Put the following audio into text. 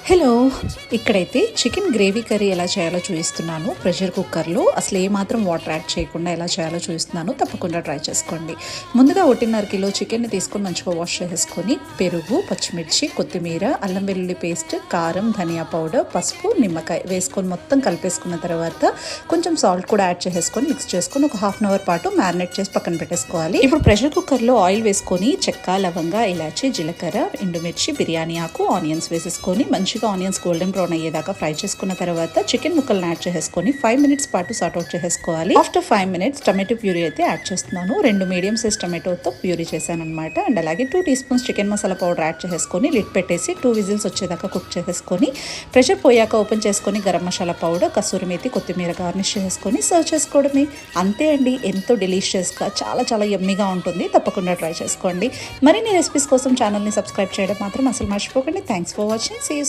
Hello! ఇక్కడైతే chicken gravy curry ఎలా చేయాలో చూపిస్తున్నాను. ప్రెషర్ కుక్కర్‌లో అసలు ఏమాత్రం వాటర్ యాడ్ చేయకుండా ఎలా చేయాలో చూపిస్తున్నాను. తప్పకుండా ట్రై చేసుకోండి. ముందుగా 1.5 కిలో చికెన్‌ని తీసుకొని మంచిగా వాష్ చేసేసుకొని పెరుగు, పచ్చిమిర్చి, కొత్తిమీర, అల్లం వెల్లుల్లి పేస్ట్, కారం, ధనియా పౌడర్, పసుపు, నిమ్మకాయ వేసుకొని మొత్తం కలిపేసుకున్న తర్వాత కొంచెం సాల్ట్ కూడా యాడ్ చేసేసుకొని మిక్స్ చేసుకొని ఒక హాఫ్ అన్ అవర్ పాటు మ్యారినేట్ చేసి పక్కన పెట్టేసుకోవాలి. ఇప్పుడు ప్రెషర్ కుక్కర్‌లో ఆయిల్ వేసుకొని చెక్క, లవంగ, ఇలాచి, జీలకర్ర, ఎండుమిర్చి, బిర్యానీ ఆకు, ఆనియన్స్ వేసేసుకొని మంచిగా ఆనియన్స్ గోల్డెన్ బ్రౌన్ అయ్యేదాకా ఫ్రై చేసుకున్న తర్వాత చికెన్ ముక్కలను యాడ్ చేసుకొని 5 మినిట్స్ పాటు సార్ట్ అవుట్ చేసుకోవాలి. ఆఫ్టర్ 5 మినిట్స్ టమాటో ప్యూరీ అయితే యాడ్ చేస్తున్నాను. 2 మీడియం సైజ్ టమాటోతో ప్యూరీ చేశాను అనమాట. అండ్ అలాగే 2 teaspoons chicken masala powder add చేసుకొని లిడ్ పెట్టేసి 2 విజిల్స్ వచ్చేదాకా కుక్ చేసేసుకొని ప్రెషర్ పోయాక ఓపెన్ చేసుకొని గరం మసాలా పౌడర్, కసూరి మేతి, కొత్తిమీర గార్నిష్ చేసుకొని సర్వ్ చేసుకోవడమే. అంతే అండి, ఎంతో డెలిషియస్గా చాలా చాలా యమ్మీగా ఉంటుంది. తప్పకుండా ట్రై చేసుకోండి. మరిన్ని రెసిపీస్ కోసం ఛానల్ని సబ్స్క్రైబ్ చేయడం మాత్రం అసలు మర్చిపోకండి. Thanks for watching. See you.